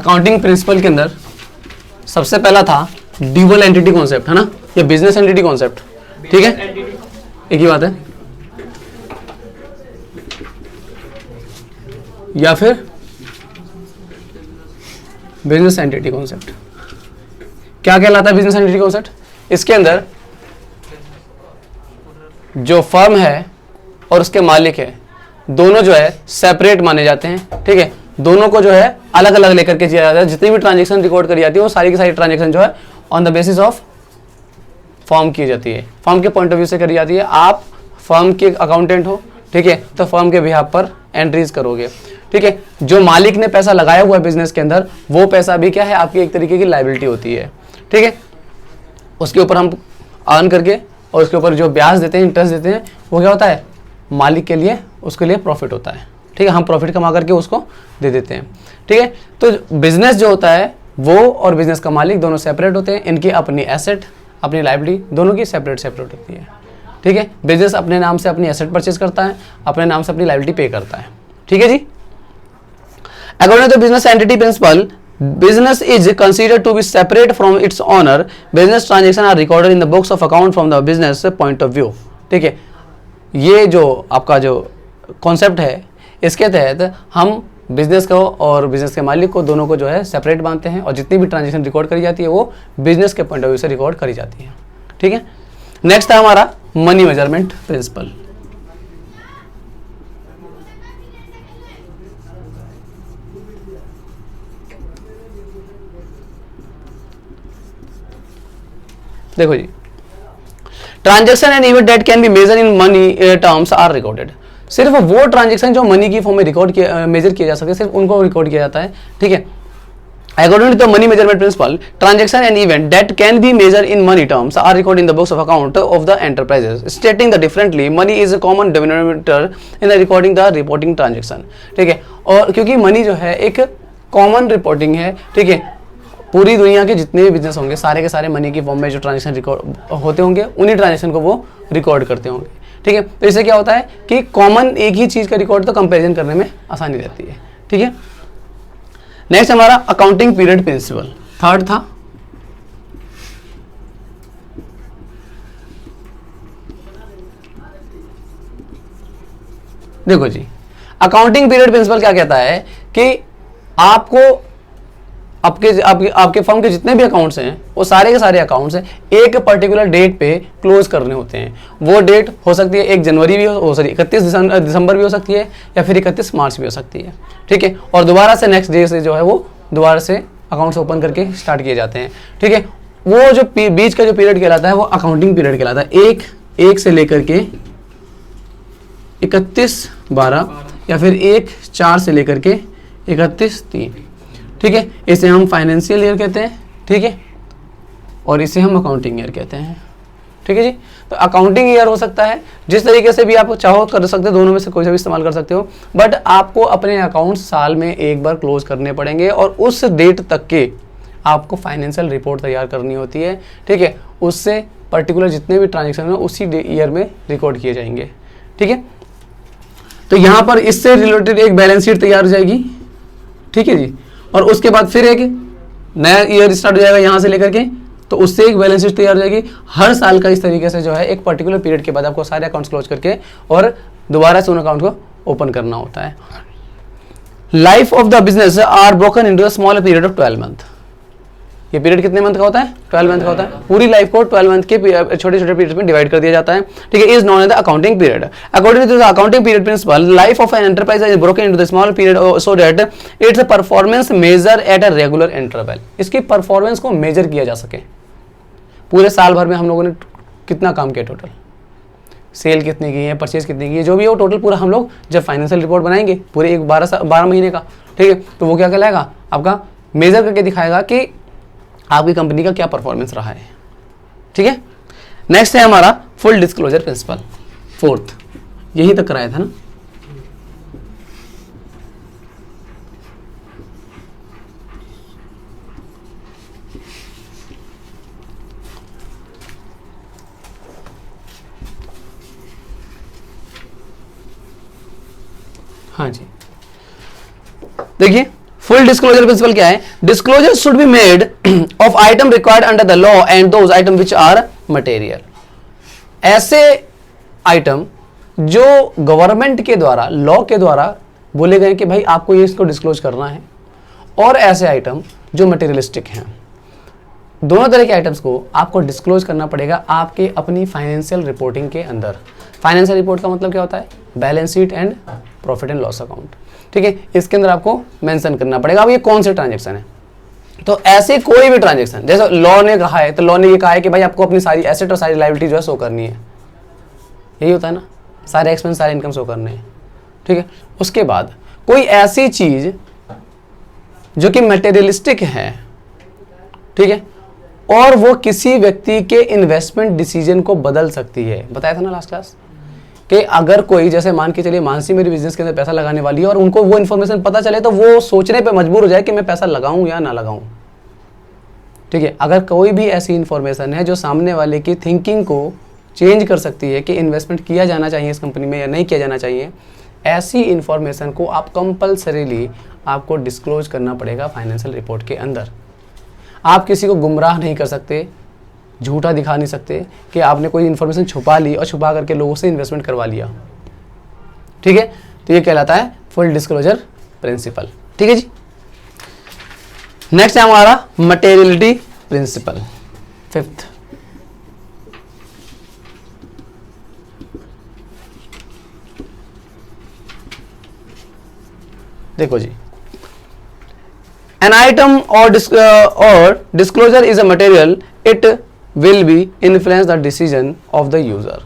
Accounting principle के अंदर सबसे पहला था ड्यूअल एंटिटी कॉन्सेप्ट, है ना, या बिजनेस एंटिटी कॉन्सेप्ट, ठीक है, एक ही बात है, या फिर बिजनेस एंटिटी कॉन्सेप्ट। क्या कहलाता है बिजनेस एंटिटी कॉन्सेप्ट? इसके अंदर जो फर्म है और उसके मालिक है दोनों जो है सेपरेट माने जाते हैं, ठीक है, दोनों को जो है अलग अलग लेकर के किया जाता है। जितनी भी ट्रांजेक्शन रिकॉर्ड करी जाती है वो सारी की सारी ट्रांजेक्शन जो है on the basis of firm की जाती है, फर्म के पॉइंट ऑफ व्यू से करी जाती है। आप फर्म के अकाउंटेंट हो, ठीक है, तो फर्म के बिहाफ पर एंट्रीज करोगे, ठीक है। जो मालिक ने पैसा लगाया हुआ है बिजनेस के अंदर वो पैसा भी क्या है, आपकी एक तरीके की लायबिलिटी होती है, ठीक है। उसके ऊपर हम अर्न करके और उसके ऊपर जो ब्याज देते हैं, इंटरेस्ट देते हैं, वो क्या होता है, मालिक के लिए, उसके लिए प्रॉफिट होता है, ठीक है। हम प्रॉफिट कमा करके उसको दे देते हैं, ठीक है। तो बिजनेस जो होता है वो और बिजनेस का मालिक दोनों सेपरेट होते हैं। इनकी अपनी एसेट, अपनी लायबिलिटी दोनों की सेपरेट सेपरेट होती है, ठीक है। बिजनेस अपने नाम से अपनी एसेट परचेज करता है, अपने नाम से अपनी लायबिलिटी पे करता है, ठीक है जी। According to business entity principle, business is considered to be separate from its owner. Business transactions are recorded in the books of account from the business point of view. ठीक है, ये जो आपका जो कॉन्सेप्ट है इसके तहत हम बिजनेस को और बिजनेस के मालिक को दोनों को जो है सेपरेट मानते हैं और जितनी भी ट्रांजेक्शन रिकॉर्ड करी जाती है वो बिजनेस के पॉइंट ऑफ व्यू से रिकॉर्ड करी जाती है, ठीक है। नेक्स्ट है हमारा मनी मेजरमेंट प्रिंसिपल। देखो जी, transaction and event that can be measure in money terms are recorded. सिर्फ वो ट्रांजेक्शन जो मनी की फॉर्म में रिकॉर्ड किया, मेजर किया जा सके, सिर्फ उनको रिकॉर्ड किया जाता है, ठीक है। According to the money measurement principle, transaction and event that can be measured in money terms are recorded in the books of account of the enterprises. Stating the differently, money is a common denominator in the recording the reporting transaction. ठीक है, और क्योंकि money जो है एक common reporting है, ठीक है, पूरी दुनिया के जितने भी बिजनेस होंगे सारे के सारे मनी की फॉर्म में जो ट्रांजेक्शन रिकॉर्ड होते होंगे उन्हीं ट्रांजेक्शन को वो रिकॉर्ड करते होंगे, ठीक है। तो इससे क्या होता है कि कॉमन एक ही चीज का रिकॉर्ड तो कंपैरिजन करने में आसानी रहती है, ठीक है। नेक्स्ट हमारा अकाउंटिंग पीरियड प्रिंसिपल थर्ड था। देखो जी, अकाउंटिंग पीरियड प्रिंसिपल क्या कहता है कि आपको आपके फर्म के जितने भी अकाउंट्स हैं वो सारे के सारे अकाउंट्स हैं एक पर्टिकुलर डेट पे क्लोज करने होते हैं। वो डेट हो सकती है 1 जनवरी भी हो सकती है, 31 दिसंबर भी हो सकती है, या फिर 31 मार्च भी हो सकती है, ठीक है। और दोबारा से नेक्स्ट डे से जो है वो दोबारा से अकाउंट्स ओपन करके स्टार्ट किए जाते हैं, ठीक है। वो जो बीच का जो पीरियड कहलाता है वो अकाउंटिंग पीरियड कहलाता है। एक से लेकर के 31/12 या फिर 1/4 से लेकर के 31/3, ठीक है। इसे हम फाइनेंशियल ईयर कहते हैं, ठीक है, और इसे हम अकाउंटिंग ईयर कहते हैं, ठीक है जी। तो अकाउंटिंग ईयर हो सकता है जिस तरीके से भी आप चाहो कर सकते हो, दोनों में से कोई सा भी इस्तेमाल कर सकते हो, बट आपको अपने अकाउंट साल में एक बार क्लोज करने पड़ेंगे और उस डेट तक के आपको फाइनेंशियल रिपोर्ट तैयार करनी होती है, ठीक है। उससे पर्टिकुलर जितने भी ट्रांजेक्शन है उसी ईयर में रिकॉर्ड किए जाएंगे, ठीक है। तो यहाँ पर इससे रिलेटेड एक बैलेंस शीट तैयार हो जाएगी, ठीक है जी, और उसके बाद फिर एक नया ईयर स्टार्ट हो जाएगा यहाँ से लेकर के, तो उससे एक बैलेंस शीट तैयार हो जाएगी। हर साल का इस तरीके से जो है एक पर्टिकुलर पीरियड के बाद आपको सारे अकाउंट्स क्लोज करके और दोबारा से उन अकाउंट को ओपन करना होता है। Life of the business are broken into a small period of 12 month. ये पीरियड कितने मंथ का होता है? 12 मंथ का होता है। पूरी लाइफ को 12 मंथ के छोटे छोटे पीरियड में डिवाइड कर दिया जाता है, ठीक है। Is known as the accounting period. According to the accounting period principle, life of an enterprise is broken into the small period so that its performance measure at a regular interval. इसकी performance को measure किया जा सके। पूरे साल भर में हम लोगों ने कितना काम किया, टोटल सेल कितनी की है, परचेज कितनी की है, जो भी हो टोटल पूरा हम लोग जब फाइनेंशियल रिपोर्ट बनाएंगे पूरे एक 12 महीने का, ठीक है, तो वो क्या कहलाएगा, आपका मेजर करके दिखाएगा कि आपकी कंपनी का क्या परफॉर्मेंस रहा है, ठीक है। नेक्स्ट है हमारा फुल डिस्क्लोजर प्रिंसिपल, फोर्थ, यही तक कराया था ना। हाँ जी, देखिए फुल डिस्क्लोजर प्रिंसिपल क्या है? Disclosure should be made of item required under the law and those items which are material. ऐसे आइटम जो गवर्नमेंट के द्वारा, लॉ के द्वारा बोले गए कि भाई आपको ये इसको डिस्क्लोज करना है, और ऐसे आइटम जो मटेरियलिस्टिक हैं। दोनों तरह के आइटम्स को आपको डिस्क्लोज करना पड़ेगा आपके अपनी फाइनेंशियल रिपोर्टिंग के अंदर। फाइनेंशियल रिपोर्ट का मतलब क्या होता है? Balance sheet and profit and loss account, ठीक है। इसके अंदर आपको मेंशन करना पड़ेगा अब ये कौन से ट्रांजेक्शन है। तो ऐसे कोई भी ट्रांजेक्शन, जैसे लॉ ने कहा है, तो लॉ ने ये कहा है कि भाई आपको अपनी सारी एसेट और सारी लायबिलिटी जो है शो करनी है, यही होता है ना, सारे एक्सपेंस सारे इनकम शो करने हैं, ठीक है। उसके बाद कोई ऐसी चीज जो कि मटेरियलिस्टिक है, ठीक है, और वो किसी व्यक्ति के इन्वेस्टमेंट डिसीजन को बदल सकती है। बताया था ना लास्ट क्लास कि अगर कोई, जैसे मान के चलिए मानसी मेरे बिजनेस के अंदर पैसा लगाने वाली है और उनको वो इन्फॉर्मेशन पता चले तो वो सोचने पे मजबूर हो जाए कि मैं पैसा लगाऊं या ना लगाऊं, ठीक है। अगर कोई भी ऐसी इन्फॉर्मेशन है जो सामने वाले की थिंकिंग को चेंज कर सकती है कि इन्वेस्टमेंट किया जाना चाहिए इस कंपनी में या नहीं किया जाना चाहिए, ऐसी इन्फॉर्मेशन को आप कंपल्सरीली आपको डिस्क्लोज करना पड़ेगा फाइनेंशियल रिपोर्ट के अंदर। आप किसी को गुमराह नहीं कर सकते, झूठा दिखा नहीं सकते कि आपने कोई इन्फॉर्मेशन छुपा ली और छुपा करके लोगों से इन्वेस्टमेंट करवा लिया, ठीक है। तो ये कहलाता है फुल डिस्क्लोजर प्रिंसिपल, ठीक है जी। नेक्स्ट है हमारा मटेरियलिटी प्रिंसिपल, फिफ्थ। देखो जी, an item or disclosure is a material, it will be influence the decision of the user।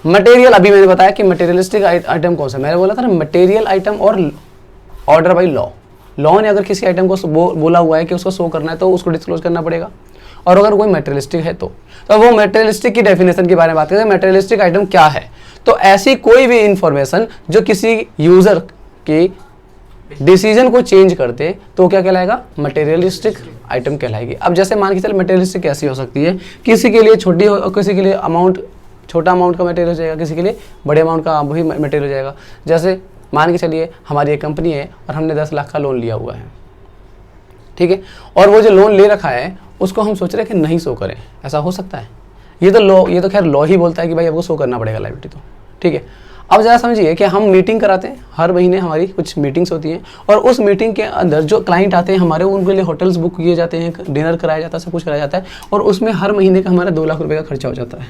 Material, अभी मैंने बताया कि मटेरियलिस्टिक आइटम कौन सा, मैंने बोला था ना मटेरियल आइटम और ऑर्डर बाई लॉ। लॉ ने अगर किसी आइटम को बोला हुआ है कि उसको शो करना है तो उसको डिस्क्लोज करना पड़ेगा, और अगर कोई मटेरियलिस्टिक है तो वो मटेरियलिस्टिक की डेफिनेशन के बारे में बात करते हैं। मटेरियलिस्टिक आइटम क्या है? तो ऐसी कोई भी इंफॉर्मेशन जो किसी यूजर की डिसीजन को चेंज करते तो क्या कहलाएगा? मटेरियलिस्टिक आइटम कहलाएगी। अब जैसे मान के चल मटेरियलिस्टिक कैसी हो सकती है, किसी के लिए छोटी हो, किसी के लिए अमाउंट, छोटा अमाउंट का मटेरियल हो जाएगा, किसी के लिए बड़े अमाउंट का वही मटेरियल हो जाएगा। जैसे मान के चलिए हमारी एक कंपनी है और हमने 10 लाख का लोन लिया हुआ है, ठीक है, और वो जो लोन ले रखा है उसको हम सोच रहे हैं कि नहीं शो करें, ऐसा हो सकता है? ये तो लॉ, ये तो खैर लॉ ही बोलता है कि भाई आपको शो करना पड़ेगा लायबिलिटी, तो ठीक है। अब ज़रा समझिए कि हम मीटिंग कराते हैं, हर महीने हमारी कुछ मीटिंग्स होती हैं, और उस मीटिंग के अंदर जो क्लाइंट आते हैं हमारे, उनके लिए होटल्स बुक किए जाते हैं, डिनर कराया जाता है, सब कुछ कराया जाता है, और उसमें हर महीने का हमारा 2 लाख रुपए का खर्चा हो जाता है,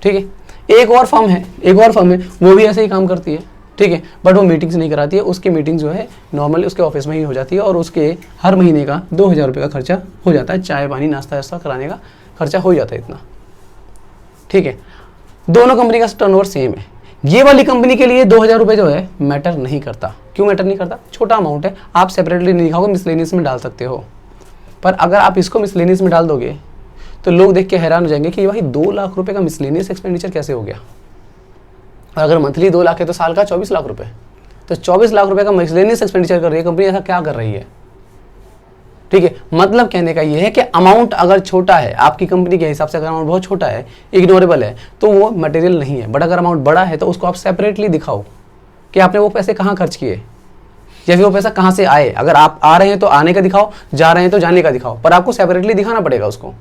ठीक है। एक और फर्म है, वो भी ऐसे ही काम करती है, ठीक है, बट वो मीटिंग्स नहीं कराती है, उसकी मीटिंग जो है नॉर्मली उसके ऑफिस में ही हो जाती है, और उसके हर महीने का 2000 रुपये का खर्चा हो जाता है, चाय पानी नाश्ता वास्ता कराने का खर्चा हो जाता है इतना, ठीक है। दोनों कंपनी का टर्नओवर सेम है। ये वाली कंपनी के लिए 2000 रुपये जो है मैटर नहीं करता। क्यों मैटर नहीं करता? छोटा अमाउंट है, आप सेपरेटली नहीं दिखाओगे, मिसलेनियस में डाल सकते हो, पर अगर आप इसको मिसलेनियस में डाल दोगे तो लोग देख के हैरान हो जाएंगे कि भाई 2 लाख रुपए का मिसलेनियस एक्सपेंडिचर कैसे हो गया। और अगर मंथली 2 लाख है तो साल का 24 लाख रुपए, तो 24 लाख रुपए का मिसलेनियस एक्सपेंडिचर कर रही है कंपनी, ऐसा क्या कर रही है, ठीक है। मतलब कहने का ये है कि अमाउंट अगर छोटा है, आपकी कंपनी के हिसाब से अगर अमाउंट बहुत छोटा है, इग्नोरेबल है, तो वो मटेरियल नहीं है। बट अगर अमाउंट बड़ा है तो उसको आप सेपरेटली दिखाओ कि आपने वो पैसे कहाँ खर्च किए, या फिर वो पैसा कहाँ से आए। अगर आप आ रहे हैं तो आने का दिखाओ, जा रहे हैं तो जाने का दिखाओ, पर आपको सेपरेटली दिखाना पड़ेगा उसको।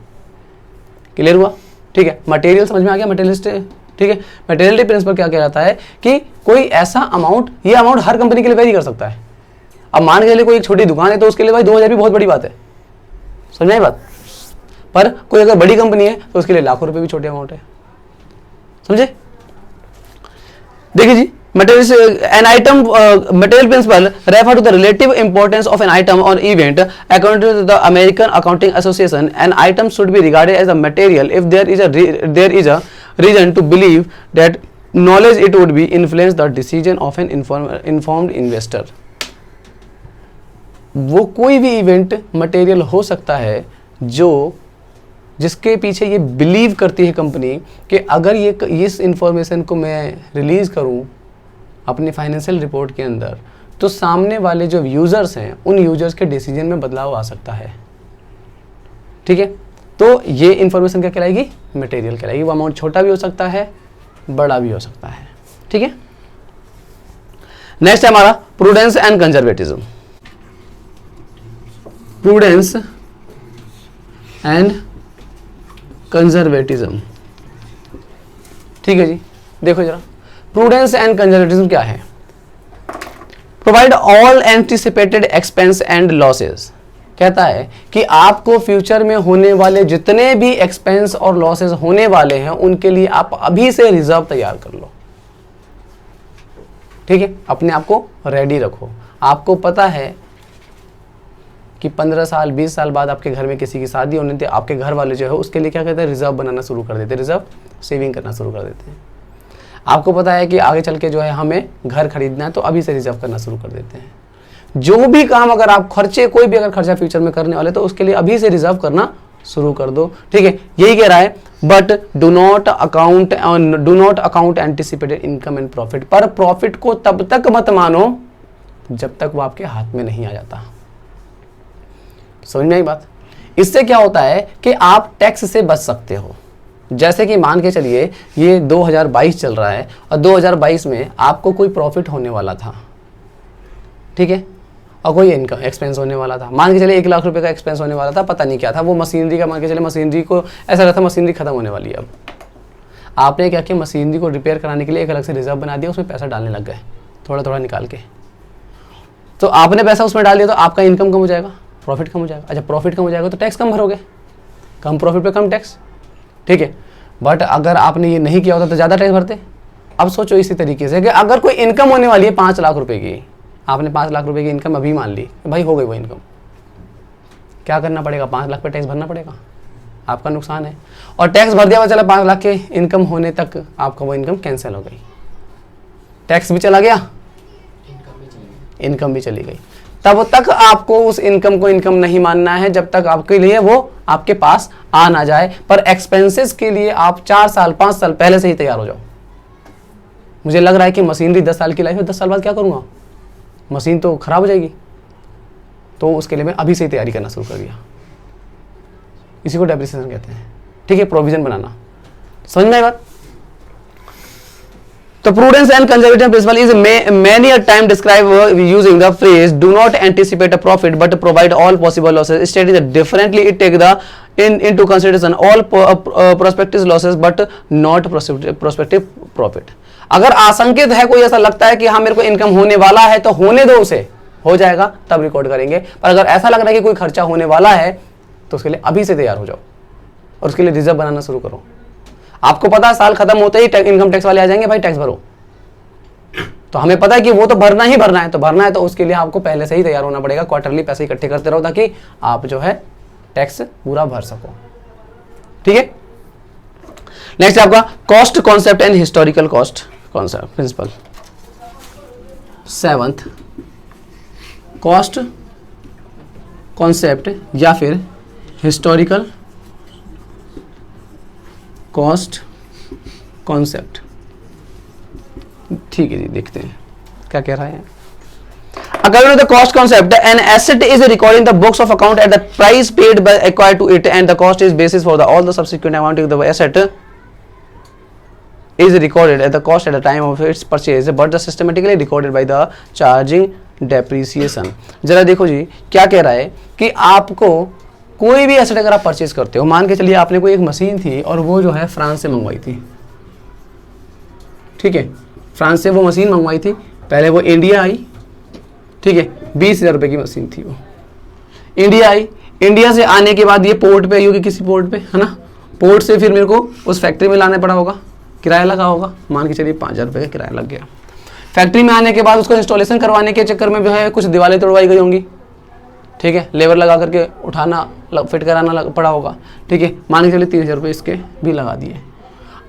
क्लियर हुआ? ठीक है, मटेरियल समझ में आ गया, मटेरियलिस्ट, ठीक है। मटेरियलिटी प्रिंसिपल क्या कहता है कि कोई ऐसा अमाउंट, ये अमाउंट हर कंपनी के लिए वेरी कर सकता है। अब मान के चलिए कोई एक छोटी दुकान है तो उसके लिए भाई 2000 भी बहुत बड़ी बात है, समझ आई बात। पर कोई अगर बड़ी कंपनी है तो उसके लिए लाखों रुपए भी छोटे अमाउंट है, समझे। देखिए जी, an item material principle refer to the relative importance of an item or event. According to the American Accounting Association, an item should be regarded as a material if there is a reason to believe that knowledge it would be influence the decision of an informed investor. वो कोई भी event material हो सकता है जो जिसके पीछे ये बिलीव करती है कंपनी कि अगर ये इस इंफॉर्मेशन को मैं रिलीज करूं अपनी फाइनेंशियल रिपोर्ट के अंदर तो सामने वाले जो यूजर्स हैं उन यूजर्स के डिसीजन में बदलाव आ सकता है, ठीक है। तो ये इंफॉर्मेशन क्या कहलाएगी? मटेरियल कहलाएगी। वो अमाउंट छोटा भी हो सकता है, बड़ा भी हो सकता है, ठीक है। नेक्स्ट है हमारा prudence and conservatism. Prudence and conservatism, ठीक है जी। देखो जरा, प्रूडेंस एंड कंजर्वेटिज्म क्या है? Provide all anticipated expense and losses, कहता है कि आपको फ्यूचर में होने वाले जितने भी एक्सपेंस और लॉसेस होने वाले हैं उनके लिए आप अभी से रिजर्व तैयार कर लो, ठीक है। अपने आप को रेडी रखो। आपको पता है कि 15 साल 20 साल बाद आपके घर में किसी की शादी होने थी, आपके घर वाले जो है उसके लिए क्या कहते हैं, रिजर्व बनाना शुरू कर देते हैं, रिजर्व सेविंग करना शुरू कर देते हैं। आपको पता है कि आगे चल के जो है हमें घर खरीदना है, तो अभी से रिजर्व करना शुरू कर देते हैं। जो भी काम अगर आप खर्चे, कोई भी अगर खर्चा फ्यूचर में करने वाले तो उसके लिए अभी से रिजर्व करना शुरू कर दो, ठीक है। यही कह रहा है, but do not account anticipated income and profit, पर प्रॉफिट को तब तक मत मानो जब तक वो आपके हाथ में नहीं आ जाता। समझ में आई बात? इससे क्या होता है कि आप टैक्स से बच सकते हो। जैसे कि मान के चलिए ये 2022 चल रहा है और 2022 में आपको कोई प्रॉफिट होने वाला था, ठीक है, और कोई इनकम एक्सपेंस होने वाला था। मान के चलिए 1 लाख रुपए का एक्सपेंस होने वाला था, पता नहीं क्या था, वो मशीनरी का, मान के चलिए मशीनरी को ऐसा रहता, मशीनरी खत्म होने वाली है। अब आपने क्या किया, मशीनरी को रिपेयर कराने के लिए एक अलग से रिजर्व बना दिया, उसमें पैसा डालने लग गए थोड़ा थोड़ा निकाल के। तो आपने पैसा उसमें डाल दिया तो आपका इनकम कम हो जाएगा, प्रॉफिट कम हो जाएगा। अच्छा, प्रॉफिट कम हो जाएगा तो टैक्स कम भरोगे, कम प्रॉफिट पे कम टैक्स, ठीक है। बट अगर आपने ये नहीं किया होता तो ज़्यादा टैक्स भरते। अब सोचो इसी तरीके से कि अगर कोई इनकम होने वाली है 5 लाख रुपए की, आपने 5 लाख रुपए की इनकम अभी मान ली, भाई हो गई वो इनकम, क्या करना पड़ेगा, 5 लाख पे टैक्स भरना पड़ेगा, आपका नुकसान है। और टैक्स भर दिया, चला 5 लाख के इनकम होने तक आपका वो इनकम कैंसिल हो गई, टैक्स भी चला गया, इनकम भी चली गई। तब तक आपको उस इनकम को इनकम नहीं मानना है जब तक आपके लिए वो आपके पास आ ना जाए। पर एक्सपेंसेस के लिए आप 4 साल 5 साल पहले से ही तैयार हो जाओ। मुझे लग रहा है कि मशीनरी 10 साल की लाइफ है, 10 साल बाद क्या करूंगा, मशीन तो खराब हो जाएगी, तो उसके लिए मैं अभी से ही तैयारी करना शुरू कर दिया। इसी को डेप्रिसिएशन कहते हैं, ठीक है, प्रोविजन बनाना। समझ में आई बात? तो prudence and conservative principle is many a time described using the phrase do not anticipate a profit but provide all possible losses, stating that differently it take the into consideration all prospective losses but not prospective profit। अगर आशंकित है, कोई ऐसा लगता है कि हाँ मेरे को इनकम होने वाला है तो होने दो, उसे हो जाएगा तब रिकॉर्ड करेंगे। पर अगर ऐसा लग रहा है कि कोई खर्चा होने वाला है तो उसके लिए अभी से तैयार हो जाओ और उसके लिए रिजर्व बनाना शुरू करो। आपको पता है साल खत्म होते ही इनकम टैक्स वाले आ जाएंगे, भाई टैक्स भरो, तो हमें पता है कि वो तो भरना ही भरना है, तो भरना है तो उसके लिए आपको पहले से ही तैयार होना पड़ेगा। क्वार्टरली पैसे इकट्ठे करते रहो ताकि आप जो है टैक्स पूरा भर सको, ठीक है। नेक्स्ट है आपका cost concept and historical cost concept principle. 7th cost concept या फिर हिस्टोरिकल कॉस्ट कॉन्सेप्ट, ठीक है जी, देखते हैं क्या कह रहा है। According to the cost concept, an asset is recorded in the books of account at the price paid by acquired to it, and the cost is basis for all the subsequent amount of the asset is recorded at the cost at the time of its purchase, but the systematically recorded by the charging depreciation। जरा देखो जी क्या कह रहा है कि आपको कोई भी एसेट अगर आप परचेज करते हो, मान के चलिए आपने कोई एक मशीन थी और वो जो है फ्रांस से मंगवाई थी, ठीक है, फ्रांस से वो मशीन मंगवाई थी, पहले वो इंडिया आई, ठीक है, 20,000 रुपये की मशीन थी वो, इंडिया आई, इंडिया से आने के बाद ये पोर्ट पे आई होगी, किसी पोर्ट पे, है ना, पोर्ट से फिर मेरे को उस फैक्ट्री में लाना पड़ा होगा, किराया लगा होगा, मान के चलिए 5,000 रुपये का किराया लग गया। फैक्ट्री में आने के बाद उसको इंस्टॉलेशन करवाने के चक्कर में जो है कुछ दीवारें तोड़वाई गई होंगी, ठीक है, लेबर लगा करके उठाना फिट कराना पड़ा होगा, ठीक है, मान के चलिए 3,000 रुपये इसके भी लगा दिए।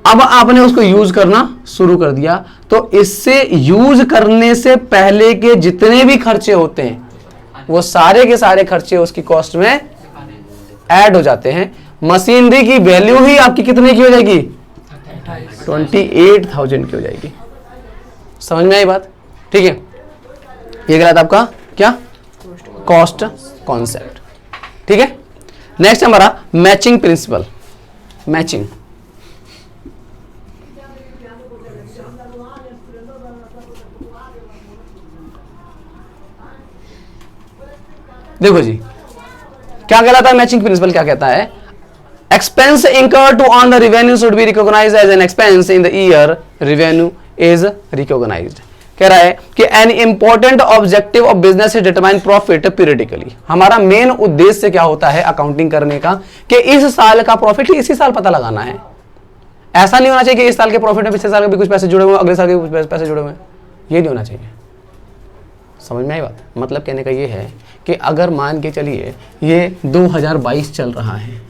अब आपने उसको यूज करना शुरू कर दिया, तो इससे यूज करने से पहले के जितने भी खर्चे होते हैं वो सारे के सारे खर्चे उसकी कॉस्ट में ऐड हो जाते हैं। मशीनरी की वैल्यू ही आपकी कितने की हो जाएगी, 28,000 की हो जाएगी। समझ में आई बात, ठीक है। ये गलत आपका क्या कॉस्ट कॉन्सेप्ट, ठीक है। नेक्स्ट हमारा मैचिंग प्रिंसिपल। मैचिंग, देखो जी क्या कहलाता है मैचिंग प्रिंसिपल, क्या कहता है, expense incurred to earn the revenue should be recognized as an expense in the year revenue is recognized। कह रहा है कि an important objective of business is determine profit periodically। हमारा मेन उद्देश्य क्या होता है अकाउंटिंग करने का कि इस साल का प्रॉफिट इसी साल पता लगाना है। ऐसा नहीं होना चाहिए कि इस साल के प्रॉफिट में पिछले साल के भी कुछ पैसे जुड़े हुए, अगले साल के कुछ पैसे जुड़े हुए, ये नहीं होना चाहिए। समझ में आई बात? मतलब कहने का ये है कि अगर मान के चलिए ये 2022 चल रहा है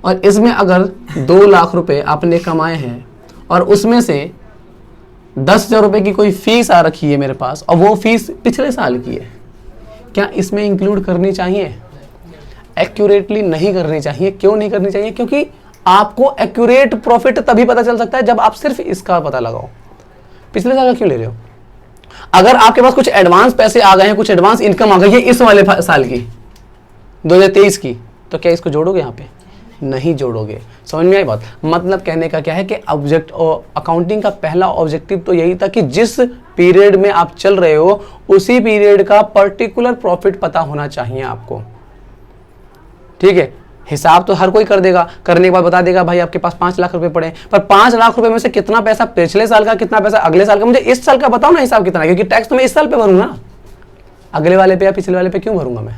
और इसमें अगर 2 लाख रुपए आपने कमाए हैं और उसमें से 10,000 रुपए की कोई फीस आ रखी है मेरे पास और वो फीस पिछले साल की है, क्या इसमें इंक्लूड करनी चाहिए? एक्यूरेटली नहीं करनी चाहिए। क्यों नहीं करनी चाहिए? क्योंकि आपको एक्यूरेट प्रॉफिट तभी पता चल सकता है जब आप सिर्फ इसका पता लगाओ। पिछले साल का क्यों ले रहे हो? अगर आपके पास कुछ एडवांस पैसे आ गए हैं, कुछ एडवांस इनकम आ गई है इस वाले साल की 2023 की, तो क्या इसको जोड़ोगे? यहाँ पे नहीं जोड़ोगे। समझ में आई बात? मतलब कहने का क्या है कि ऑब्जेक्ट अकाउंटिंग का पहला ऑब्जेक्टिव तो यही था कि जिस पीरियड में आप चल रहे हो उसी पीरियड का पर्टिकुलर प्रॉफिट पता होना चाहिए आपको। ठीक है, हिसाब तो हर कोई कर देगा, करने के बाद बता देगा भाई आपके पास 5 लाख रुपए पड़े, पर 5 लाख रुपए में से कितना पैसा पिछले साल का, कितना पैसा अगले साल का, मुझे इस साल का बताओ ना हिसाब कितना है, क्योंकि टैक्स तो मैं इस साल पे भरूंगा ना, अगले वाले पे या पिछले वाले पे क्यों भरूंगा मैं?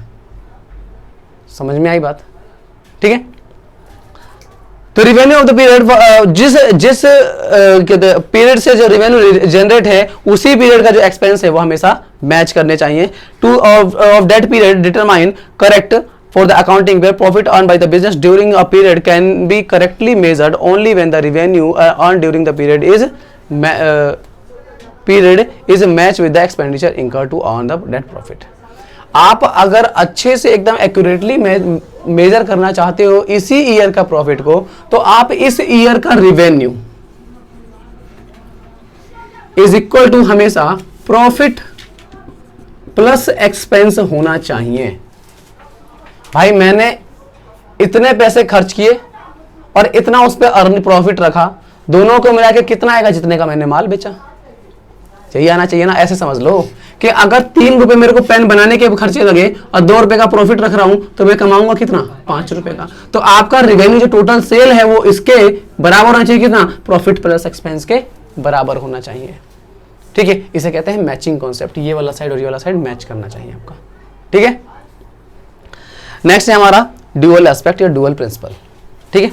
समझ में आई बात? ठीक है, तो रिवेन्यू ऑफ द पीरियड, जिस पीरियड से जो रिवेन्यू जनरेट है उसी पीरियड का जो एक्सपेंस है वो हमेशा मैच करने चाहिए। Two of that period determine correct for the accounting where profit earned by the business during a period can be correctly measured only when the revenue earned during the period is matched with the expenditure incurred to earn the net profit। आप अगर अच्छे से एकदम accurately measure करना चाहते हो इसी year का प्रॉफिट को, तो आप इस ईयर का रिवेन्यू इज इक्वल टू हमेशा प्रॉफिट प्लस एक्सपेंस होना चाहिए। भाई मैंने इतने पैसे खर्च किए और इतना उस पर अर्न प्रॉफिट रखा, दोनों को मिला के कितना आएगा जितने का मैंने माल बेचा? चाहिए आना चाहिए ना। ऐसे समझ लो कि अगर 3 रुपए मेरे को पेन बनाने के खर्चे लगे और 2 रुपए का प्रॉफिट रख रहा हूं तो मैं कमाऊंगा कितना? 5 रुपए का। तो आपका रिवेन्यू जो टोटल सेल है वो इसके बराबर होना चाहिए, कितना? प्रॉफिट प्लस एक्सपेंस के बराबर होना चाहिए। ठीक है, इसे कहते हैं मैचिंग कॉन्सेप्ट। ये वाला साइड और ये वाला साइड मैच करना चाहिए आपका। ठीक है, नेक्स्ट है हमारा ड्यूअल एस्पेक्ट या ड्यूअल प्रिंसिपल। ठीक है,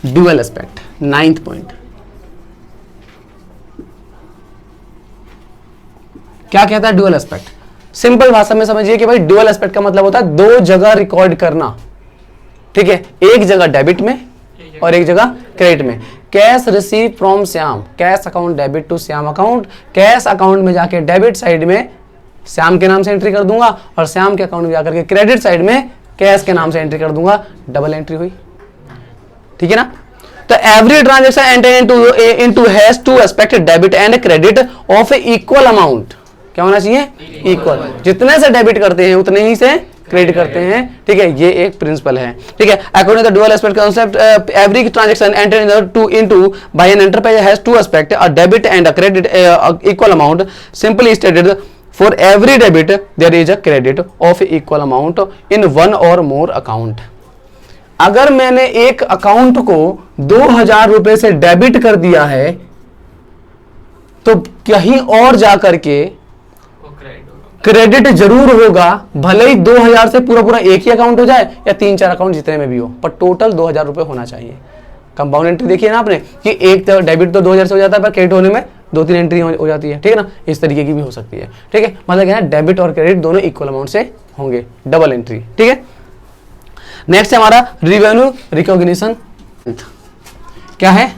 ड्यूअल एस्पेक्ट 9th पॉइंट क्या कहता है? ड्यूअल एस्पेक्ट सिंपल भाषा में समझिए कि भाई ड्यूअल एस्पेक्ट का मतलब होता है 2 जगह रिकॉर्ड करना। ठीक है, एक जगह डेबिट में और एक जगह क्रेडिट में। Cash receive from Shyam, cash account debit to Shyam account, cash account में जाके डेबिट साइड में श्याम के नाम से एंट्री कर दूंगा और श्याम के अकाउंट में जाकर के क्रेडिट साइड में कैश के नाम से एंट्री कर दूंगा, डबल एंट्री हुई। ठीक है ना? तो every transaction enter into has two aspect debit and credit of equal amount. क्या होना चाहिए? इक्वल। जितने से डेबिट करते हैं उतने ही से क्रेडिट करते हैं। ठीक है, ये एक प्रिंसिपल है। ठीक है, according to the dual aspect concept every transaction enter into by an enterprise has two aspect, a debit and a credit equal amount. Simply stated, for every debit there is a credit of equal amount in one or more account। अगर मैंने एक account को 2000 रुपए से debit कर दिया है तो कहीं और जाकर के क्रेडिट जरूर होगा, भले ही 2000 से पूरा पूरा एक ही अकाउंट हो जाए या 3-4 अकाउंट जितने में भी हो, पर टोटल 2000 रुपए होना चाहिए। कंपाउंड एंट्री देखिए ना आपने कि एक तो डेबिट तो 2000 से हो जाता है पर क्रेडिट होने में 2-3 एंट्री हो जाती है। ठीक है ना? इस तरीके की भी हो सकती है। ठीक है, मतलब क्या है, डेबिट और क्रेडिट दोनों इक्वल अमाउंट से होंगे, डबल एंट्री। ठीक है, नेक्स्ट है हमारा रिवेन्यू रिकॉग्निशन। क्या है?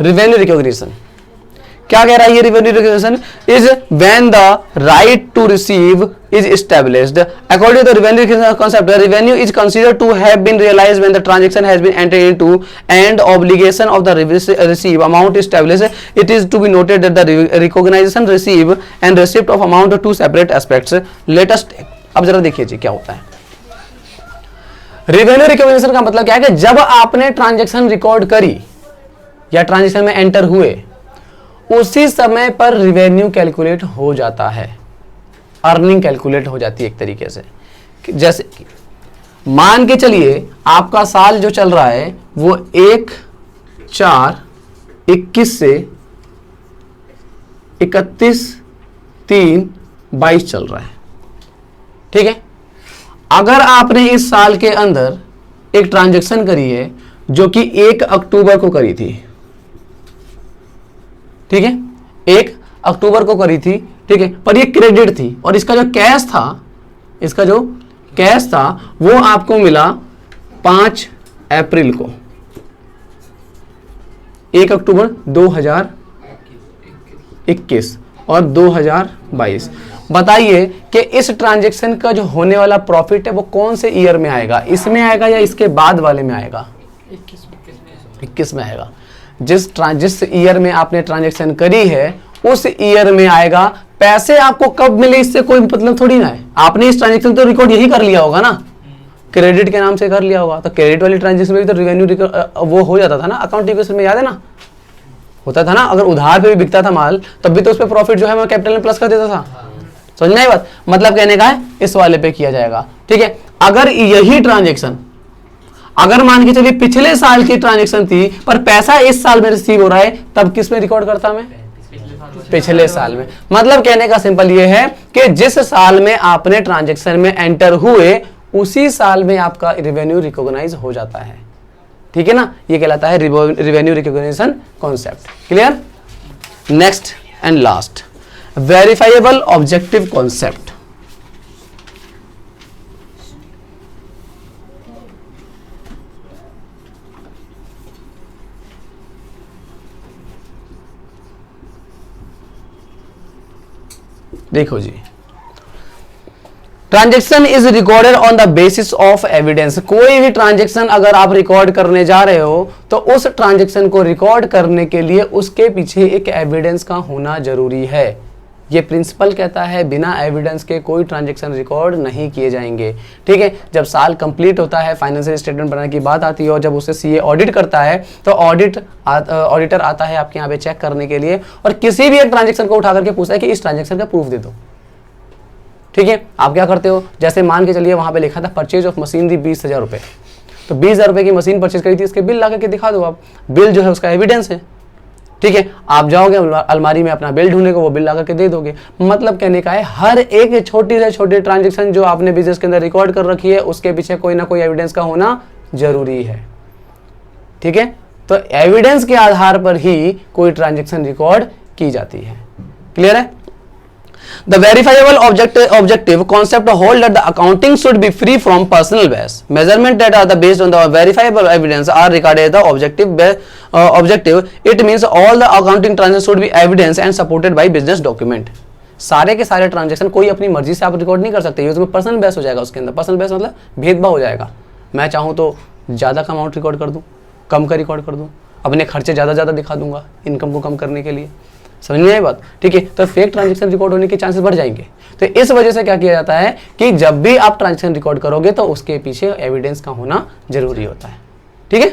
रिवेन्यू रिकॉग्निशन क्या कह रहा है? ये revenue recognition is when the right to receive is established according to the revenue concept. The revenue is considered to have been realized when the transaction has been entered into and obligation of the receive amount established. It is to be noted that the recognition, receive and receipt of amount are two separate aspects. Let us अब जरा देखिए जी क्या होता है। Revenue recognition का मतलब क्या है कि जब आपने ट्रांजैक्शन रिकॉर्ड करी या ट्रांजेक्शन में एंटर हुए, उसी समय पर रिवेन्यू कैलकुलेट हो जाता है, अर्निंग कैलकुलेट हो जाती है एक तरीके से। जैसे मान के चलिए आपका साल जो चल रहा है वो 1/4/21 से 31/3/22 चल रहा है, ठीक है। अगर आपने इस साल के अंदर एक ट्रांजैक्शन करी है जो कि 1 अक्टूबर को करी थी, ठीक है, 1 अक्टूबर को करी थी, ठीक है, पर ये क्रेडिट थी और इसका जो कैश था वो आपको मिला 5 अप्रैल को, 1 अक्टूबर 2021 और 2022। बताइए कि इस ट्रांजैक्शन का जो होने वाला प्रॉफिट है वो कौन से ईयर में आएगा, इसमें आएगा या इसके बाद वाले में आएगा? 21 में आएगा। जिस ईयर में आपने ट्रांजैक्शन करी है उस ईयर में आएगा। पैसे आपको कब मिले इससे कोई मतलब थोड़ी ना है, आपने इस ट्रांजैक्शन तो रिकॉर्ड यही कर लिया होगा ना, क्रेडिट के नाम से कर लिया होगा, तो क्रेडिट वाली ट्रांजैक्शन में भी तो रिवेन्यू वो हो जाता था ना, अकाउंट में याद है ना, होता था ना। अगर उधार पे भी बिकता था माल तब भी तो उस पर प्रॉफिट जो है मैं कैपिटल में प्लस कर देता था। समझ में आई बात? मतलब कहने का है इस वाले पे किया जाएगा, ठीक है। अगर यही ट्रांजैक्शन, अगर मान के चलिए पिछले साल की ट्रांजैक्शन थी पर पैसा इस साल में रिसीव हो रहा है, तब किस में रिकॉर्ड करता मैं? पिछले साल में। मतलब कहने का सिंपल ये है कि जिस साल में आपने ट्रांजैक्शन में एंटर हुए उसी साल में आपका रिवेन्यू रिकॉग्नाइज हो जाता है, ठीक है ना। ये कहलाता है revenue recognition concept. Clear? Next and last, verifiable objective concept. देखो जी, transaction is recorded on the basis of evidence. कोई भी ट्रांजेक्शन अगर आप रिकॉर्ड करने जा रहे हो तो उस ट्रांजेक्शन को रिकॉर्ड करने के लिए उसके पीछे एक एविडेंस का होना जरूरी है। ये प्रिंसिपल कहता है बिना एविडेंस के कोई ट्रांजेक्शन रिकॉर्ड नहीं किए जाएंगे, ठीक है। जब साल कंप्लीट होता है, फाइनेंशियल स्टेटमेंट बनाने की बात आती है और जब उसे सीए ऑडिट करता है तो ऑडिटर आता है आपके यहाँ पे चेक करने के लिए और किसी भी एक ट्रांजेक्शन को उठा करके पूछता है कि इस ट्रांजेक्शन का प्रूफ दे दो, ठीक है। आप क्या करते हो, जैसे मान के चलिए वहां पे लिखा था परचेज ऑफ मशीन दी 20,000 रुपए, तो 20,000 रुपए की मशीन परचेज करी थी, इसके बिल ला करके दिखा दो आप। बिल जो है उसका एविडेंस है, ठीक है। आप जाओगे अलमारी में अपना बिल ढूंढने को, वो बिल ला करके दे दोगे। मतलब कहने का है हर एक छोटी से छोटी ट्रांजेक्शन जो आपने बिजनेस के अंदर रिकॉर्ड कर रखी है उसके पीछे कोई ना कोई एविडेंस का होना जरूरी है, ठीक है। तो एविडेंस के आधार पर ही कोई ट्रांजेक्शन रिकॉर्ड की जाती है। क्लियर है? The verifiable objective concept hold that the accounting should be free from personal bias. Measurement that are based on the verifiable evidence are regarded as the objective. It means all the accounting transactions should be evidence and supported by business document. सारे के सारे transaction कोई अपनी मर्जी से आप record नहीं कर सकते, उसमें पर्सनल बेस हो जाएगा। उसके अंदर पर्सनल बेस मतलब भेदभाव हो जाएगा। मैं चाहूँ तो ज़्यादा का अमाउंट रिकॉर्ड कर दूँ, कम का रिकॉर्ड कर दूँ, अपने खर्चे ज़्यादा दिखा दूंगा इनकम को कम करने के लिए। समझ में आई बात? ठीक है। तो फेक ट्रांजैक्शन रिकॉर्ड होने के चांसेस बढ़ जाएंगे। तो इस वजह से क्या किया जाता है कि जब भी आप ट्रांजैक्शन रिकॉर्ड करोगे तो उसके पीछे एविडेंस का होना जरूरी होता है, ठीक है।